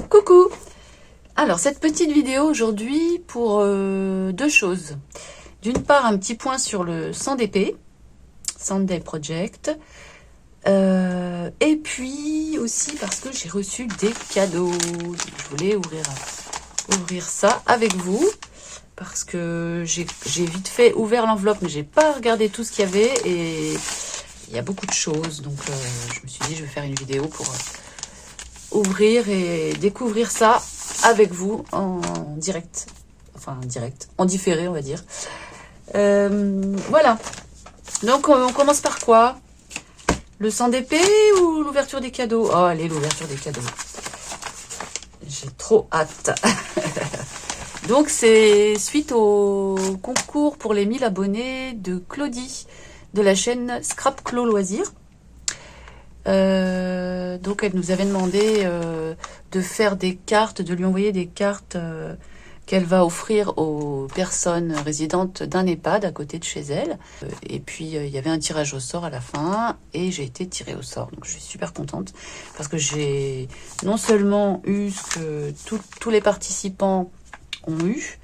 Coucou! Alors cette petite vidéo aujourd'hui pour deux choses. D'une part un petit point sur le SandDP, Sunday Project, et puis aussi parce que j'ai reçu des cadeaux. Je voulais ouvrir ça avec vous parce que j'ai vite fait ouvert l'enveloppe mais j'ai pas regardé tout ce qu'il y avait et il y a beaucoup de choses, donc je me suis dit je vais faire une vidéo pour ouvrir et découvrir ça avec vous en direct, en différé on va dire. Voilà, donc on commence par quoi? Le SandDP ou l'ouverture des cadeaux? Oh allez, l'ouverture des cadeaux, j'ai trop hâte. Donc c'est suite au concours pour les 1000 abonnés de Claudie de la chaîne Scrap Clo Loisirs. Donc elle nous avait demandé de faire des cartes, de lui envoyer des cartes qu'elle va offrir aux personnes résidentes d'un EHPAD à côté de chez elle. Et puis il y avait un tirage au sort à la fin et j'ai été tirée au sort. Donc je suis super contente parce que j'ai non seulement eu ce que tous les participants ont eu,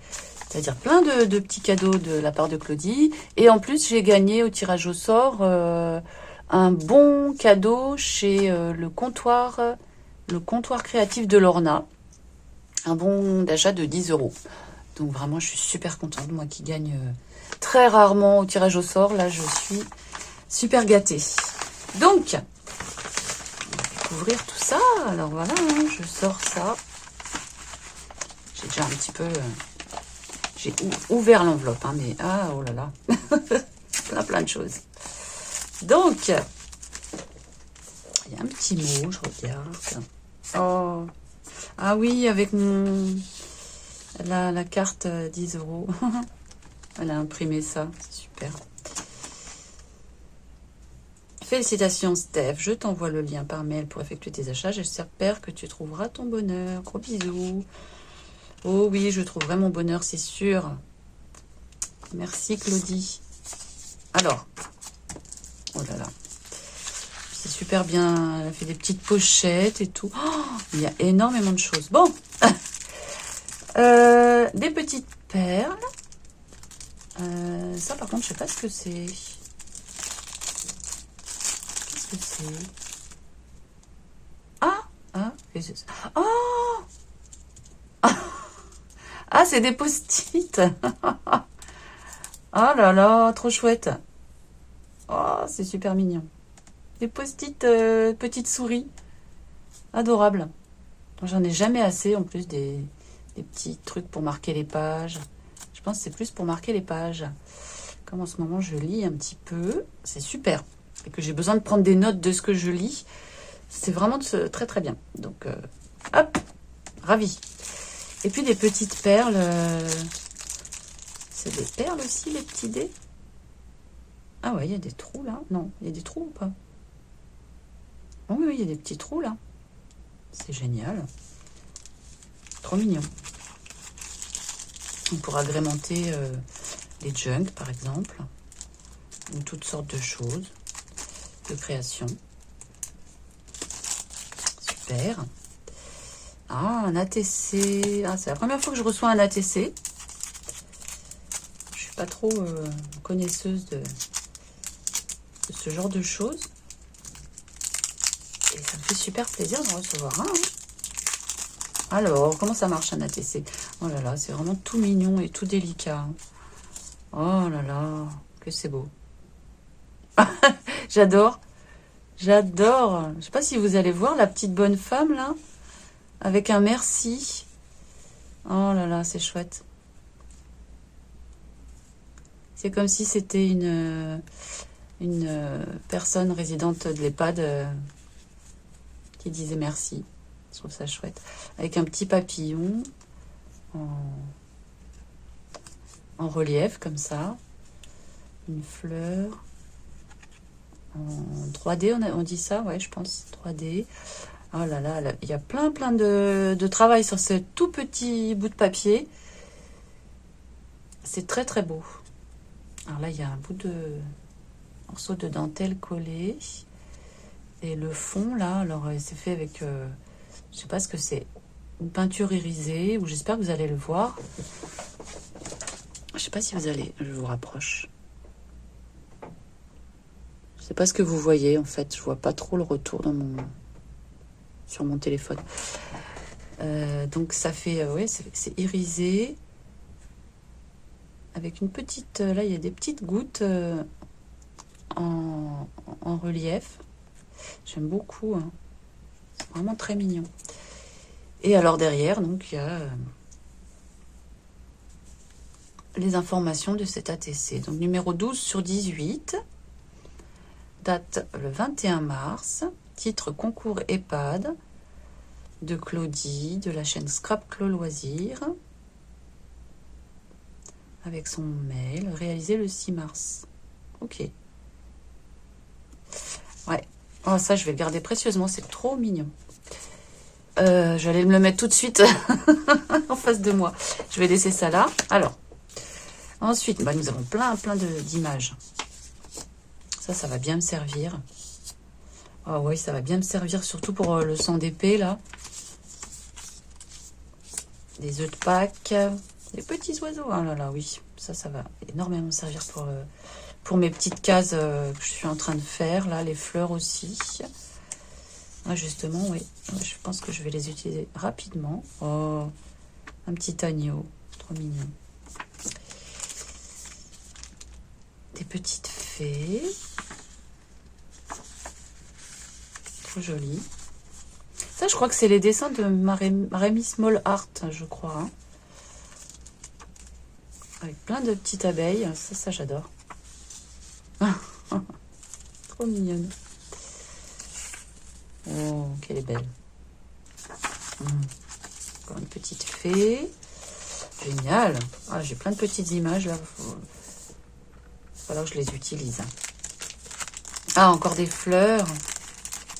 c'est-à-dire plein de petits cadeaux de la part de Claudie, et en plus j'ai gagné au tirage au sort un bon cadeau chez le comptoir créatif de Lorna, un bon d'achat de 10 €. Donc vraiment je suis super contente, moi qui gagne très rarement au tirage au sort, là je suis super gâtée. Donc on va découvrir tout ça. Alors voilà, hein, je sors ça, j'ai déjà un petit peu j'ai ouvert l'enveloppe, hein, mais ah oh là là plein de choses. Donc il y a un petit mot, je regarde. Oh, ah oui, avec la carte 10 €. Elle a imprimé ça, c'est super. Félicitations Steph, je t'envoie le lien par mail pour effectuer tes achats. J'espère que tu trouveras ton bonheur. Gros bisous. Oh oui, je trouverai mon bonheur, c'est sûr. Merci Claudie. Alors, oh là là. C'est super bien, elle a fait des petites pochettes et tout. Oh, il y a énormément de choses. Bon, des petites perles. Ça par contre, je sais pas ce que c'est. Qu'est-ce que c'est? Qu'est-ce que c'est? Oh ah, c'est des post-it. Oh là là, trop chouette. Oh, c'est super mignon. Des post-it petites souris. Adorables. J'en ai jamais assez en plus des petits trucs pour marquer les pages. Je pense que c'est plus pour marquer les pages. Comme en ce moment je lis un petit peu, c'est super. Et que j'ai besoin de prendre des notes de ce que je lis. C'est vraiment très très bien. Donc hop, ravi. Et puis des petites perles. C'est des perles aussi les petits dés. Ah ouais, il y a des trous là. Non, il y a des trous ou pas? Oh oui, il y a des petits trous là. C'est génial. Trop mignon. On pourra agrémenter les junks par exemple. Ou toutes sortes de choses. De création. Super. Ah, un ATC. Ah, c'est la première fois que je reçois un ATC. Je suis pas trop connaisseuse de ce genre de choses. Et ça me fait super plaisir d'en recevoir un. Hein. Alors, comment ça marche un ATC? Oh là là, c'est vraiment tout mignon et tout délicat. Oh là là, que c'est beau. J'adore. J'adore. Je sais pas si vous allez voir la petite bonne femme là. Avec un merci. Oh là là, c'est chouette. C'est comme si c'était une personne résidente de l'EHPAD qui disait merci. Je trouve ça chouette. Avec un petit papillon en relief comme ça. Une fleur. En 3D, on dit ça, ouais, je pense. 3D. Oh là là, il y a plein de travail sur ce tout petit bout de papier. C'est très très beau. Alors là, il y a un bout de morceau de dentelle collé. Et le fond, là, alors c'est fait avec, je sais pas ce que c'est, une peinture irisée, ou j'espère que vous allez le voir. Je sais pas si vous allez, je vous rapproche. Je sais pas ce que vous voyez, en fait. Je vois pas trop le retour sur mon téléphone. Donc ça fait, ouais, c'est irisé. Avec une petite, là, il y a des petites gouttes en relief. J'aime beaucoup, hein. C'est vraiment très mignon. Et alors derrière, donc, il y a les informations de cet ATC. Donc numéro 12/18, date le 21 mars, titre concours EHPAD de Claudie, de la chaîne Scrap Clo Loisirs, avec son mail, réalisé le 6 mars. Ok. Ouais. Oh, ça, je vais le garder précieusement, c'est trop mignon. J'allais me le mettre tout de suite en face de moi. Je vais laisser ça là. Alors, ensuite, nous avons plein d'images. Ça va bien me servir. Ah oui, ça va bien me servir, surtout pour le sang d'épée, là. Des œufs de Pâques. Des petits oiseaux. Ah là là, oui. Ça va énormément me servir pour mes petites cases que je suis en train de faire. Là, les fleurs aussi. Ah, justement, oui. Je pense que je vais les utiliser rapidement. Oh, un petit agneau. Trop mignon. Des petites fées. Trop joli. Ça, je crois que c'est les dessins de Rémi Small Art, je crois. Hein. Avec plein de petites abeilles. Ça j'adore. Trop mignonne. Oh, qu'elle est belle. Encore une petite fée. Génial. Ah, j'ai plein de petites images là. Il va falloir que je les utilise. Ah, encore des fleurs.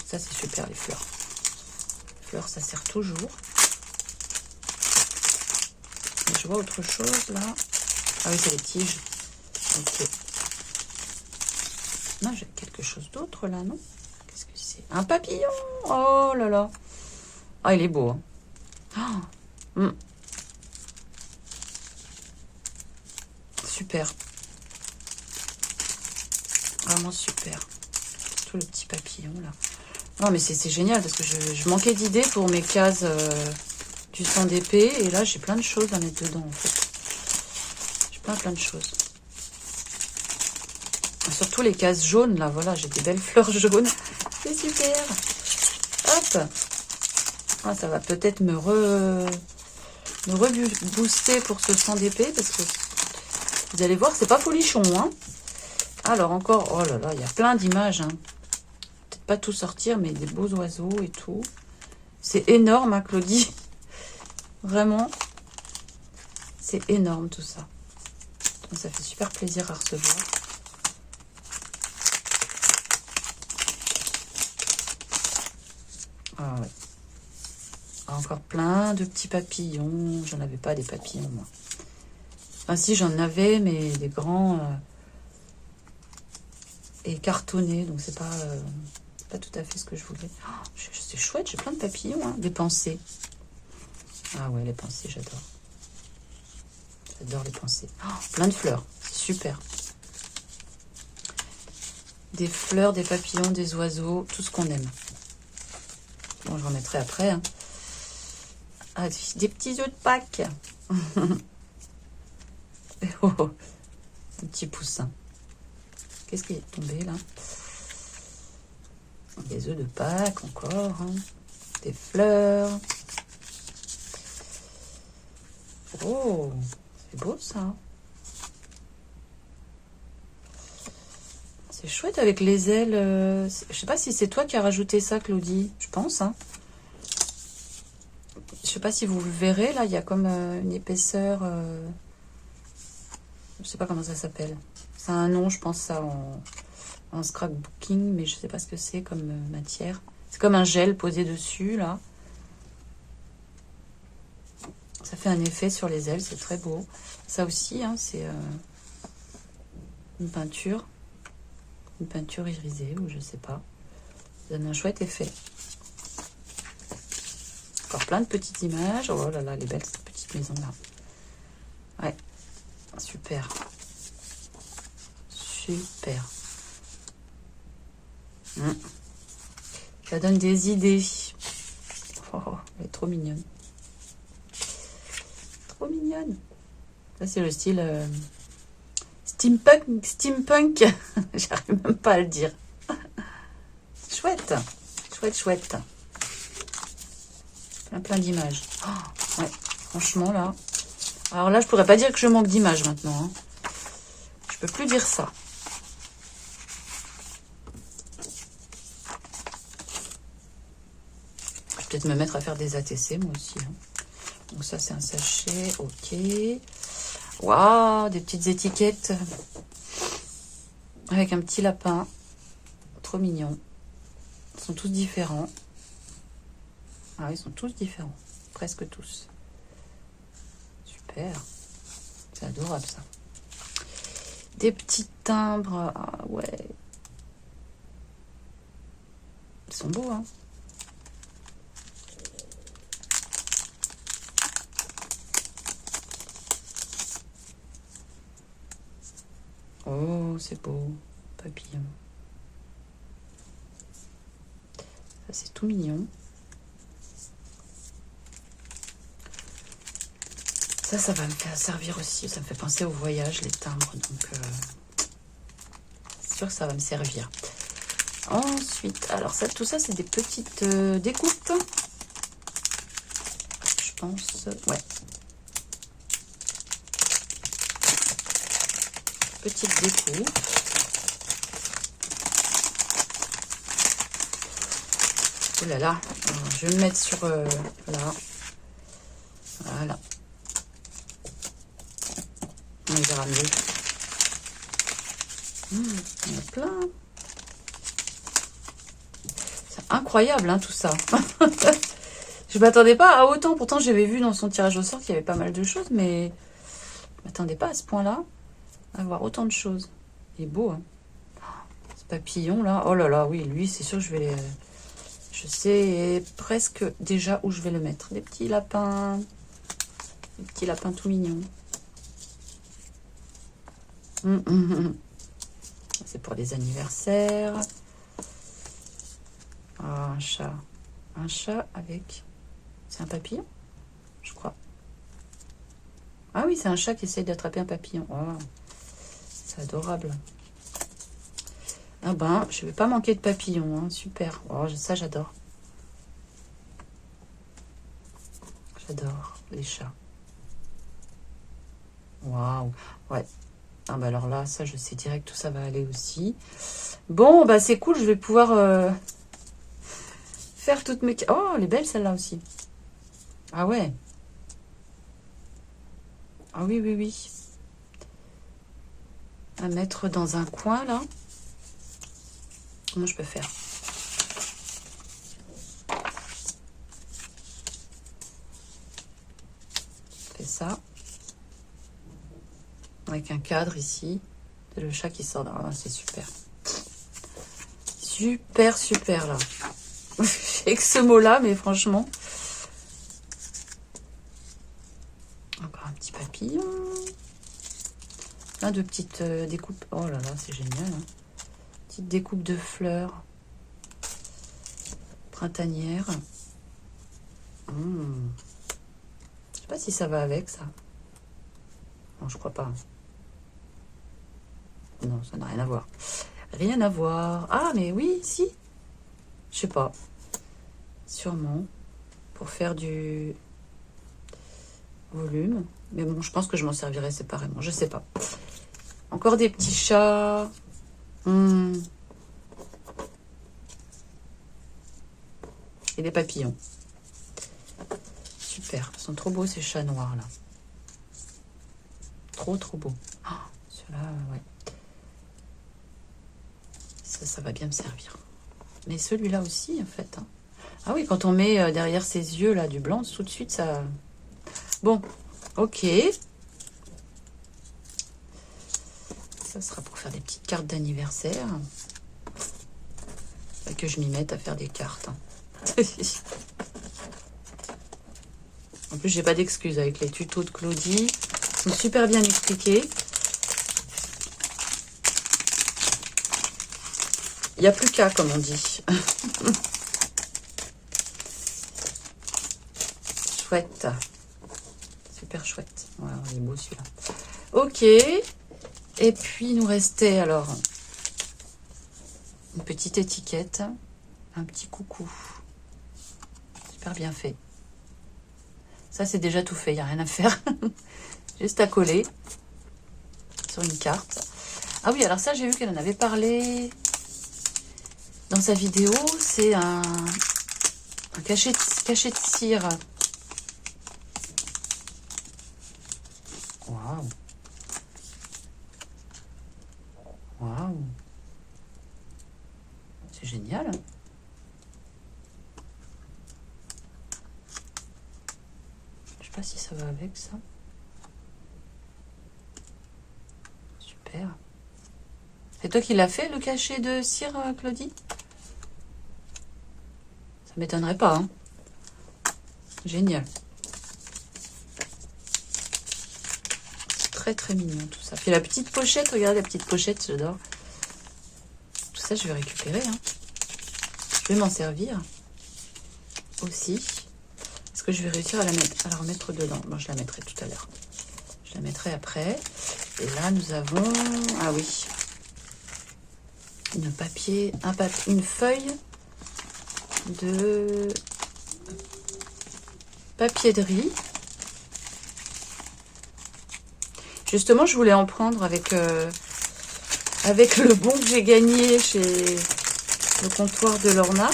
Ça, c'est super, les fleurs. Les fleurs, ça sert toujours. Et je vois autre chose, là. Ah oui, c'est les tiges. Ok. Non, j'ai quelque chose d'autre, là, non? Qu'est-ce que c'est? Un papillon! Oh là là! Ah, il est beau. Hein. Oh. Super. Vraiment super. Tout le petit papillon, là. Non, mais c'est génial parce que je manquais d'idées pour mes cases du sang d'épée. Et là, j'ai plein de choses à mettre dedans, en fait. J'ai plein de choses. Surtout les cases jaunes, là. Voilà, j'ai des belles fleurs jaunes. C'est super. Hop. Ah, ça va peut-être me rebooster pour ce sang d'épée parce que vous allez voir, c'est pas folichon, hein. Alors, encore, oh là là, il y a plein d'images, hein. Pas tout sortir, mais des beaux oiseaux et tout. C'est énorme, hein, Claudie. Vraiment. C'est énorme, tout ça. Donc, ça fait super plaisir à recevoir. Ah ouais. Encore plein de petits papillons. J'en avais pas des papillons, moi. Enfin, si, j'en avais, mais des grands et cartonnés. Donc, c'est pas tout à fait ce que je voulais. Oh, c'est chouette, j'ai plein de papillons, hein. Des pensées. Ah ouais, les pensées, j'adore. J'adore les pensées. Oh, plein de fleurs, c'est super. Des fleurs, des papillons, des oiseaux, tout ce qu'on aime. Bon, je remettrai après. Hein. Ah, des petits œufs de Pâques. Oh, un petit poussin. Qu'est-ce qui est tombé là? Des œufs de Pâques encore. Hein. Des fleurs. Oh, c'est beau ça. C'est chouette avec les ailes. Je sais pas si c'est toi qui as rajouté ça, Claudie. Je pense. Hein. Je sais pas si vous le verrez. Là, il y a comme une épaisseur. Je sais pas comment ça s'appelle. C'est un nom, je pense, ça en scrapbooking, mais je sais pas ce que c'est comme matière. C'est comme un gel posé dessus, là. Ça fait un effet sur les ailes, c'est très beau. Ça aussi, hein, c'est une peinture irisée ou je sais pas. Ça donne un chouette effet. Encore plein de petites images. Oh là là, les belles petites maisons là. Ouais, super. Super. Ça donne des idées. Oh, elle est trop mignonne. Trop mignonne. Ça, c'est le style steampunk. J'arrive même pas à le dire. Chouette. Chouette. Plein d'images. Oh, ouais, franchement, là. Alors là, je pourrais pas dire que je manque d'images maintenant. Hein. Je peux plus dire ça. Je vais peut-être me mettre à faire des ATC, moi aussi. Hein. Donc ça, c'est un sachet. Ok. Waouh, des petites étiquettes. Avec un petit lapin. Trop mignon. Ils sont tous différents. Ah, ils sont tous différents. Presque tous. Super. C'est adorable, ça. Des petits timbres. Ah, ouais. Ils sont beaux, hein. Oh, c'est beau. Papillon. Ça, c'est tout mignon. Ça va me faire servir aussi. Ça me fait penser au voyage, les timbres. Donc, c'est sûr que ça va me servir. Ensuite, alors ça, tout ça, c'est des petites découpes. Je pense, ouais. Petites découpes. Oh là là, alors, je vais me mettre sur là. Voilà. On verra mieux. Il y en a plein. C'est incroyable, hein, tout ça. Je m'attendais pas à autant. Pourtant, j'avais vu dans son tirage au sort qu'il y avait pas mal de choses, mais je m'attendais pas à ce point-là à avoir autant de choses. Il est beau, hein. Ce papillon là. Oh là là, oui, lui, c'est sûr que je vais les... Je sais presque déjà où je vais le mettre. Des petits lapins. Des petits lapins tout mignons. C'est pour des anniversaires. Oh, un chat. Un chat avec... C'est un papillon, je crois. Ah oui, c'est un chat qui essaye d'attraper un papillon. Oh, c'est adorable. Ah ben, je vais pas manquer de papillons. Hein. Super. Oh, ça, j'adore. J'adore les chats. Waouh. Ouais. Ah bah alors là, ça, je sais direct où ça va aller aussi. Bon, bah c'est cool. Je vais pouvoir faire toutes mes... Oh, elle est belle celle-là aussi. Ah ouais. Ah oui, oui, oui. À mettre dans un coin, là. Comment je peux faire? Je fais ça. Avec un cadre ici. C'est le chat qui sort. Ah, c'est super. Super, super, là. Avec ce mot-là, mais franchement... Encore un petit papillon. Plein de petites découpes. Oh là là, c'est génial. Hein. Petite découpe de fleurs. Printanière. Je sais pas si ça va avec, ça. Non, je crois pas. Non, ça n'a rien à voir. Rien à voir. Ah, mais oui, si. Je sais pas. Sûrement. Pour faire du volume. Mais bon, je pense que je m'en servirai séparément. Je sais pas. Encore des petits chats. Et des papillons. Super. Ils sont trop beaux, ces chats noirs, là. Trop, trop beaux. Oh, ceux-là, ouais. Ça va bien me servir. Mais celui-là aussi, en fait. Hein. Ah oui, quand on met derrière ses yeux, là, du blanc, tout de suite, ça... Bon, ok. Ça sera pour faire des petites cartes d'anniversaire. Que je m'y mette à faire des cartes. En plus, j'ai pas d'excuses avec les tutos de Claudie. Ils sont super bien expliqués. Il n'y a plus qu'à, comme on dit. Chouette. Super chouette. Ouais, il est beau celui-là. Ok. Et puis, il nous restait alors une petite étiquette. Un petit coucou. Super bien fait. Ça, c'est déjà tout fait. Il n'y a rien à faire. Juste à coller sur une carte. Ah oui, alors ça, j'ai vu qu'elle en avait parlé dans sa vidéo. C'est un cachet de cire. Waouh. Waouh. C'est génial. Je sais pas si ça va avec ça. Super. C'est toi qui l'as fait, le cachet de cire, Claudie? Ça m'étonnerait pas, hein. Génial. Très très mignon tout ça. Puis la petite pochette, regardez la petite pochette, j'adore. Tout ça, je vais récupérer, hein. Je vais m'en servir aussi. Est-ce que je vais réussir à la remettre dedans? Bon, je la mettrai tout à l'heure. Je la mettrai après. Et là, nous avons... Ah oui. Une feuille de papier de riz. Justement, je voulais en prendre avec le bon que j'ai gagné chez le comptoir de Lorna.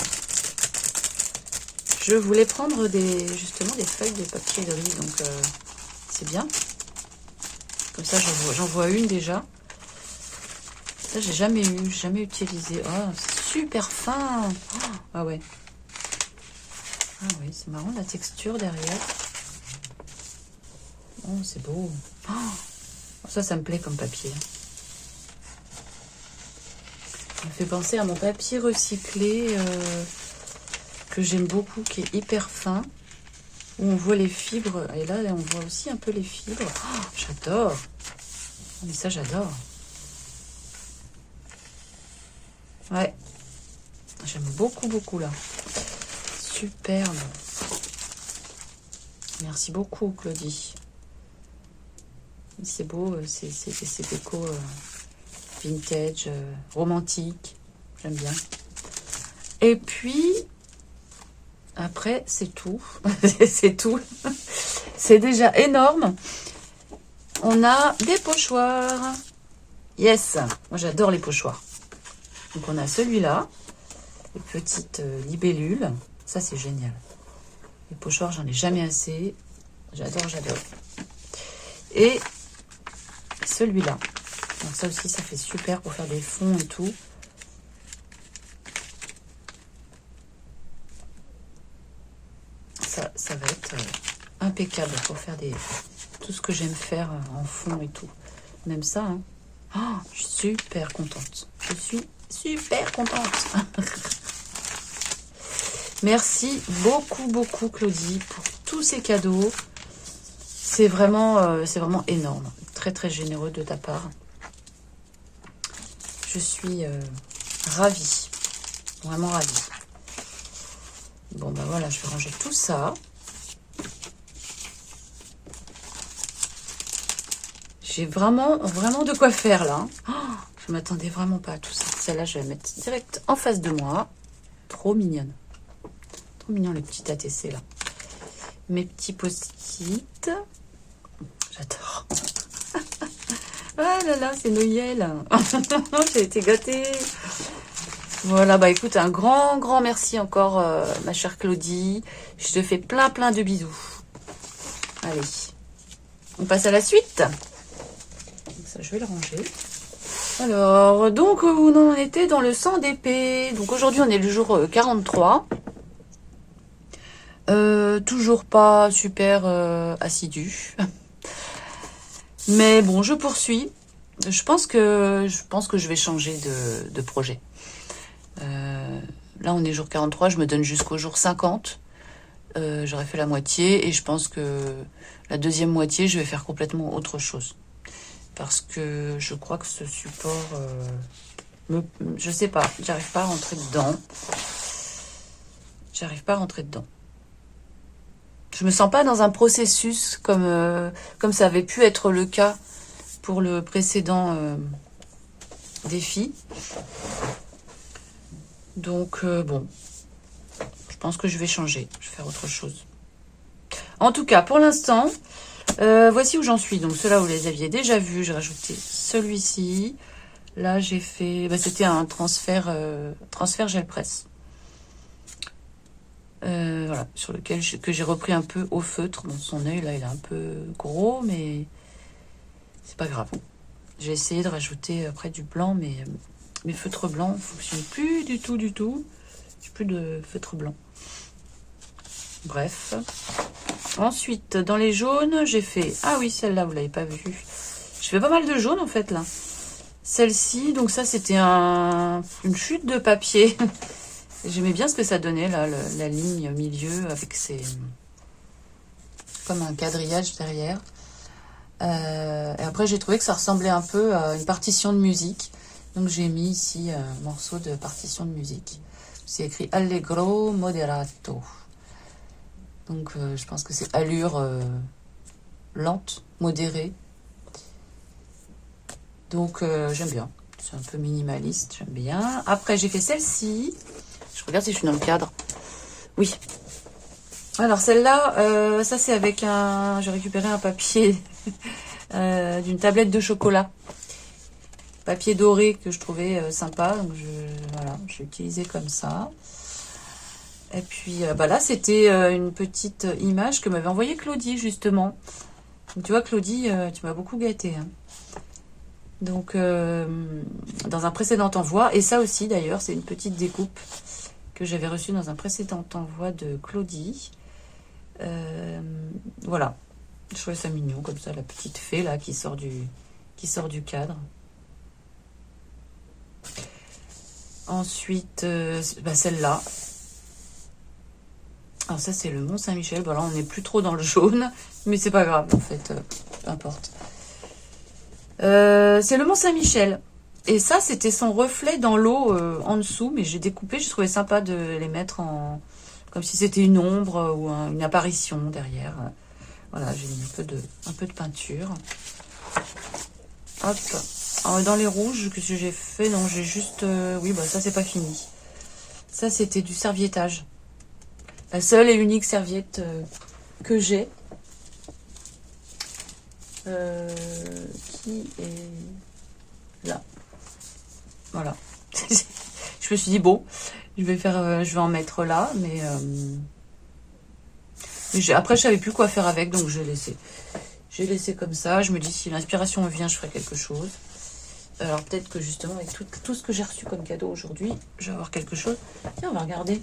Je voulais prendre justement des feuilles de papier de riz, donc c'est bien. Comme ça, j'en vois une déjà. Ça, j'ai jamais utilisé. Oh, c'est super fin. Oh, ah ouais. Ah oui, c'est marrant la texture derrière. Oh, c'est beau. Oh, ça me plaît comme papier. Ça me fait penser à mon papier recyclé que j'aime beaucoup, qui est hyper fin, où on voit les fibres. Et là, on voit aussi un peu les fibres. Oh, j'adore. Mais ça, j'adore. Ouais. J'aime beaucoup, beaucoup, là. Superbe. Merci beaucoup, Claudie. C'est beau, c'est déco vintage, romantique. J'aime bien. Et puis, après, c'est tout. C'est tout. C'est déjà énorme. On a des pochoirs. Yes. Moi, j'adore les pochoirs. Donc, on a celui-là. Les petites libellules. Ça, c'est génial. Les pochoirs, j'en ai jamais assez. J'adore, j'adore. Et celui-là. Donc, ça aussi, ça fait super pour faire des fonds et tout. Ça va être impeccable pour faire tout ce que j'aime faire en fond et tout. Même ça, hein. Oh, je suis super contente. Je suis super contente. Merci beaucoup, beaucoup, Claudie, pour tous ces cadeaux. C'est vraiment énorme. Très, très généreux de ta part. Je suis ravie. Vraiment ravie. Bon, ben voilà, je vais ranger tout ça. J'ai vraiment de quoi faire, là. Oh, je m'attendais vraiment pas à tout ça. Celle-là, je vais la mettre direct en face de moi. Trop mignonne. Trop mignon, les petits ATC, là. Mes petits post-it. J'adore. Ah là là, c'est Noël. J'ai été gâtée. Voilà, bah écoute, un grand merci encore, ma chère Claudie. Je te fais plein de bisous. Allez, on passe à la suite. Donc ça, je vais le ranger. Alors, donc, on en était dans le sang d'épée. Donc aujourd'hui, on est le jour 43. Toujours pas super assidu. Mais bon, je poursuis. Je pense que je vais changer de projet. Là, on est jour 43, je me donne jusqu'au jour 50. J'aurais fait la moitié et je pense que la deuxième moitié, je vais faire complètement autre chose. Parce que je crois que ce support... je sais pas, j'arrive pas à rentrer dedans. J'arrive pas à rentrer dedans. Je me sens pas dans un processus comme ça avait pu être le cas pour le précédent défi. Donc bon, je pense que je vais changer, je vais faire autre chose. En tout cas, pour l'instant, voici où j'en suis. Donc ceux-là, vous les aviez déjà vus. J'ai rajouté celui-ci. Là, j'ai fait... c'était un transfert gel presse. Voilà, sur lequel que j'ai repris un peu au feutre. Bon, son œil, là, il est un peu gros, mais c'est pas grave. J'ai essayé de rajouter après du blanc, mais mes feutres blancs ne fonctionnent plus du tout. J'ai plus de feutre blanc. Bref. Ensuite, dans les jaunes, j'ai fait... Ah oui, celle-là, vous l'avez pas vue. Je fais pas mal de jaunes, en fait, là. Celle-ci, donc ça, c'était une chute de papier. J'aimais bien ce que ça donnait, là, la ligne au milieu, avec ses... comme un quadrillage derrière. Et après, j'ai trouvé que ça ressemblait un peu à une partition de musique. Donc, j'ai mis ici un morceau de partition de musique. C'est écrit Allegro Moderato. Donc, je pense que c'est allure lente, modérée. Donc, j'aime bien. C'est un peu minimaliste, j'aime bien. Après, j'ai fait celle-ci. Je regarde si je suis dans le cadre. Oui. Alors, celle-là, ça, c'est avec un... J'ai récupéré un papier d'une tablette de chocolat. Papier doré que je trouvais sympa. Donc, voilà, j'ai utilisé comme ça. Et puis, là, c'était une petite image que m'avait envoyée Claudie, justement. Donc, tu vois, Claudie, tu m'as beaucoup gâtée. Hein. Donc, dans un précédent envoi, et ça aussi, d'ailleurs, c'est une petite découpe que j'avais reçue dans un précédent envoi de Claudie. Voilà. Je trouvais ça mignon, comme ça, la petite fée, là, qui sort du cadre. Ensuite, celle-là. Alors ça, c'est le Mont-Saint-Michel. Bon, là, on n'est plus trop dans le jaune, mais c'est pas grave, en fait. Peu importe. C'est le Mont-Saint-Michel. Et ça, c'était son reflet dans l'eau en dessous, mais j'ai découpé. J'ai trouvé sympa de les mettre en... comme si c'était une ombre ou une apparition derrière. Voilà, j'ai mis un peu de peinture. Hop. Alors, dans les rouges que j'ai fait, non, j'ai juste... oui, ça, c'est pas fini. Ça, c'était du serviettage. La seule et unique serviette que j'ai. Qui est là. Voilà. Je me suis dit, bon, je vais en mettre là, mais après, je savais plus quoi faire avec, donc j'ai laissé. J'ai laissé comme ça. Je me dis, si l'inspiration me vient, je ferai quelque chose. Alors, peut-être que justement, avec tout ce que j'ai reçu comme cadeau aujourd'hui, je vais avoir quelque chose. Tiens, on va regarder.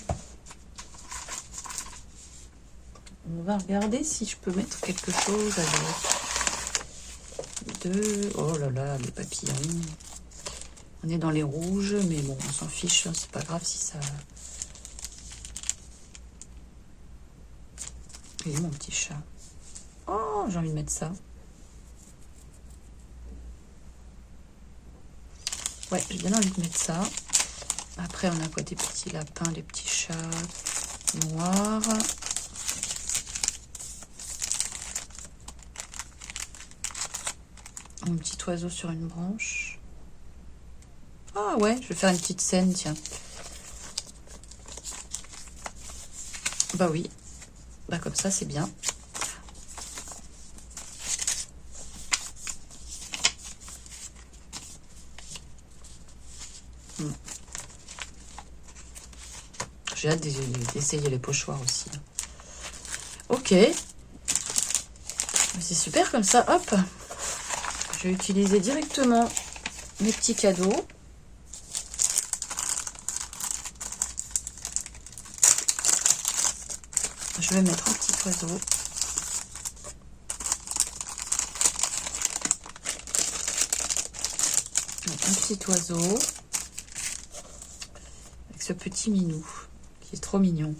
On va regarder si je peux mettre quelque chose avec. Oh là là, les papillons. On est dans les rouges, mais bon, on s'en fiche. Hein, c'est pas grave si ça... Il est mon petit chat. Oh, j'ai envie de mettre ça. Ouais, j'ai bien envie de mettre ça. Après, on a quoi? Des petits lapins, des petits chats noirs. Un petit oiseau sur une branche. Ah ouais, je vais faire une petite scène, tiens. Bah oui. Bah comme ça, c'est bien. J'ai hâte d'essayer les pochoirs aussi. Ok. C'est super comme ça, hop. Je vais utiliser directement mes petits cadeaux. Je je vais mettre un petit oiseau. Un petit oiseau avec ce petit minou qui est trop mignon.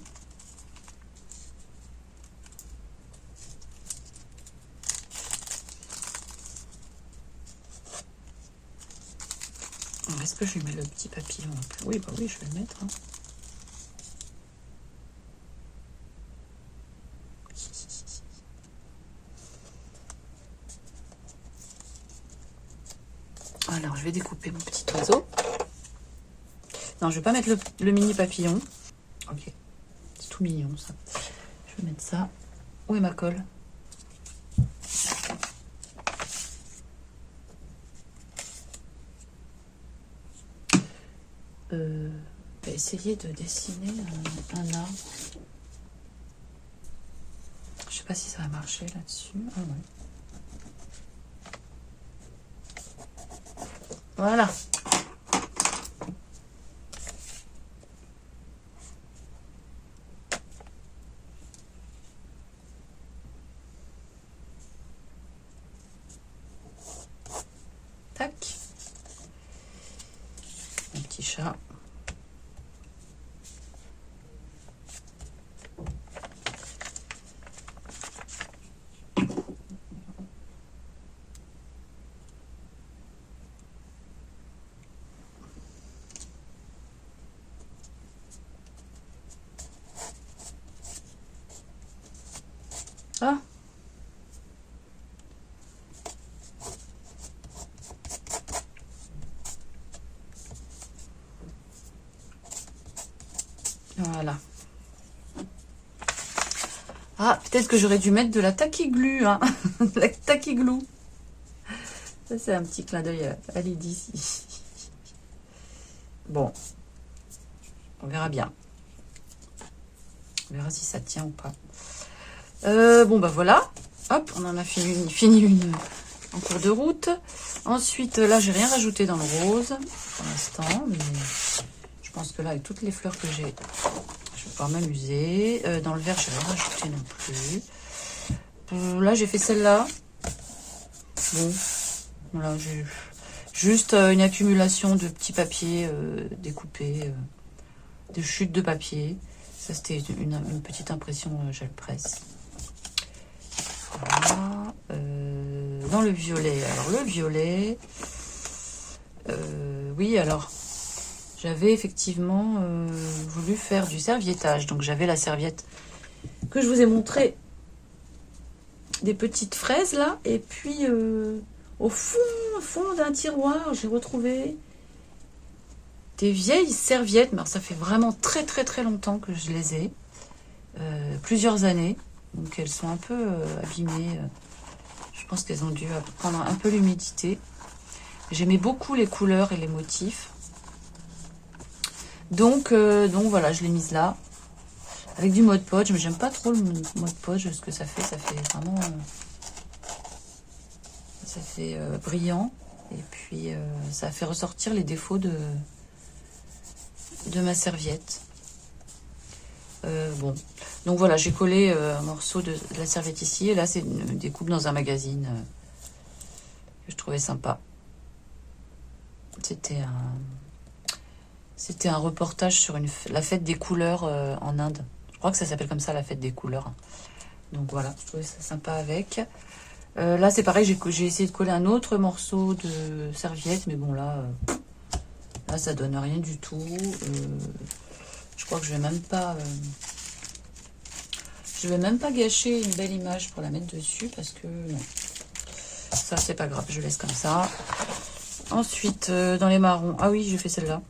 Est-ce que je lui mets le petit papillon? Oui, bah oui, je vais le mettre. Hein. Alors, je vais découper mon petit oiseau. Non, je vais pas mettre le mini papillon. Ok, c'est tout mignon ça. Je vais mettre ça. Où est ma colle? Je vais essayer de dessiner un arbre. Je sais pas si ça va marcher là-dessus. Ah ouais. Voilà. Tac. Un petit chat. Ah. Voilà. Ah, peut-être que j'aurais dû mettre de la taquiglue, hein. La taquiglou. Ça, c'est un petit clin d'œil à Lydie ici. Bon. On verra bien. On verra si ça tient ou pas. Bon, bah voilà. Hop, on en a fini une en cours de route. Ensuite, là, j'ai rien rajouté dans le rose pour l'instant. Mais je pense que là, avec toutes les fleurs que j'ai, je vais pouvoir m'amuser. Dans le vert, je vais rien rajouter non plus. Là, j'ai fait celle-là. Bon, voilà, j'ai juste une accumulation de petits papiers découpés, de chutes de papier. Ça, c'était une petite impression gel presse. Voilà. Dans le violet. Alors, le violet... oui, alors... J'avais effectivement voulu faire du serviettage. Donc, j'avais la serviette que je vous ai montré. Des petites fraises, là. Et puis, au fond d'un tiroir, j'ai retrouvé des vieilles serviettes. Mais alors, ça fait vraiment très, très, très longtemps que je les ai. Plusieurs années. Donc elles sont un peu abîmées. Je pense qu'elles ont dû prendre un peu l'humidité. J'aimais beaucoup les couleurs et les motifs. Donc voilà, je l'ai mise là. Avec du Mod Podge, mais j'aime pas trop le Mod Podge, ce que ça fait. Ça fait vraiment... ça fait brillant. Et puis ça fait ressortir les défauts de ma serviette. Bon, donc voilà, j'ai collé un morceau de la serviette ici. Et là, c'est une découpe dans un magazine que je trouvais sympa. C'était un reportage sur la fête des couleurs en Inde. Je crois que ça s'appelle comme ça, la fête des couleurs. Donc voilà, je trouvais ça sympa avec. Là, c'est pareil, j'ai essayé de coller un autre morceau de serviette. Mais bon, là, ça donne rien du tout. Je crois que je vais même pas... je vais même pas gâcher une belle image pour la mettre dessus parce que non. Ça, c'est pas grave, je laisse comme ça. Ensuite, dans les marrons... Ah oui, je fais celle-là.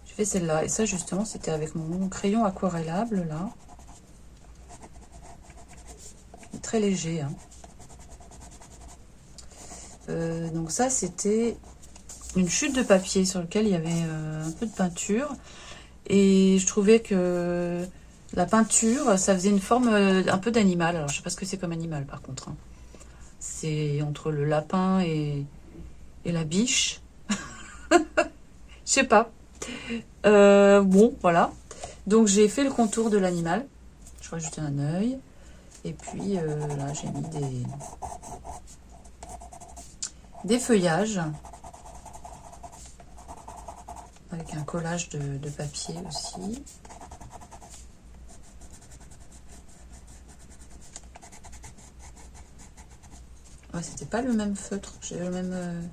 Je fais celle-là. Et ça, justement, c'était avec mon crayon aquarellable, là. Très léger, hein. Donc ça, c'était une chute de papier sur lequel il y avait un peu de peinture. Et je trouvais que la peinture, ça faisait une forme un peu d'animal. Alors, je sais pas ce que c'est comme animal, par contre. Hein. C'est entre le lapin et la biche. Je sais pas. Bon, voilà. Donc j'ai fait le contour de l'animal. Je rajoute un œil. Et puis là j'ai mis des feuillages. Avec un collage de papier aussi. Ouais, c'était pas le même feutre. J'ai le même.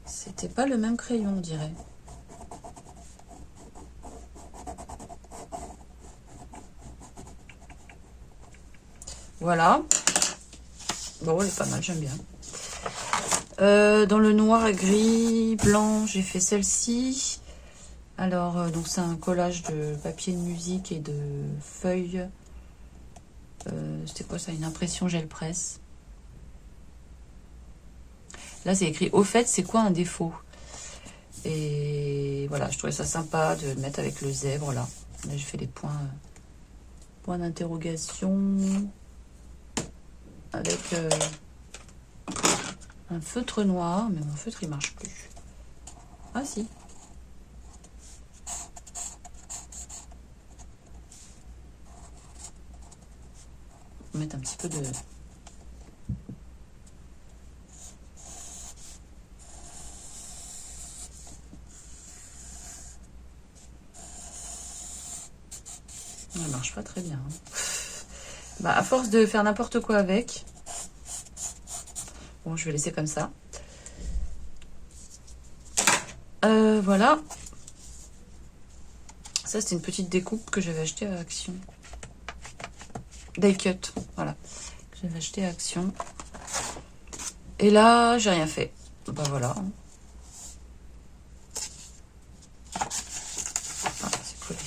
C'était pas le même crayon, on dirait. Voilà. Bon, elle est pas mal, j'aime bien. Dans le noir, gris, blanc, j'ai fait celle-ci. Alors, donc c'est un collage de papier de musique et de feuilles. C'était quoi ça? Une impression gel presse. Là, c'est écrit « Au fait, c'est quoi un défaut ?» Et voilà, je trouvais ça sympa de le mettre avec le zèbre, là. Là, j'ai fait des points d'interrogation. Avec un feutre noir. Mais mon feutre, il marche plus. Ah, si. On va mettre un petit peu de... Ça marche pas très bien. Bah, à force de faire n'importe quoi avec. Bon, je vais laisser comme ça. Voilà. Ça, c'était une petite découpe que j'avais achetée à Action. Die Cut, voilà. Que j'avais acheté à Action. Et là, j'ai rien fait. Bah voilà. Ah, c'est collé.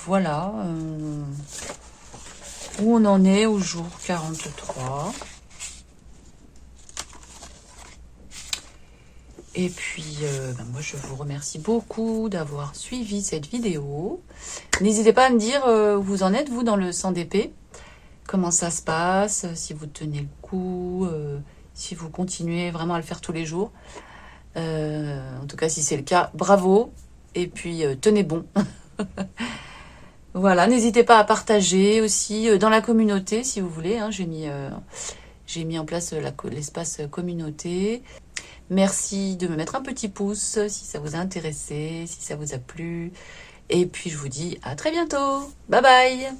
Voilà. Où on en est au jour 43. Et puis, moi, je vous remercie beaucoup d'avoir suivi cette vidéo. N'hésitez pas à me dire où vous en êtes, vous, dans le 100 DP. Comment ça se passe, si vous tenez le coup, si vous continuez vraiment à le faire tous les jours. En tout cas, si c'est le cas, bravo. Et puis, tenez bon. Voilà, n'hésitez pas à partager aussi dans la communauté, si vous voulez. Hein, j'ai mis en place l'espace communauté. Merci de me mettre un petit pouce si ça vous a intéressé, si ça vous a plu. Et puis, je vous dis à très bientôt. Bye bye.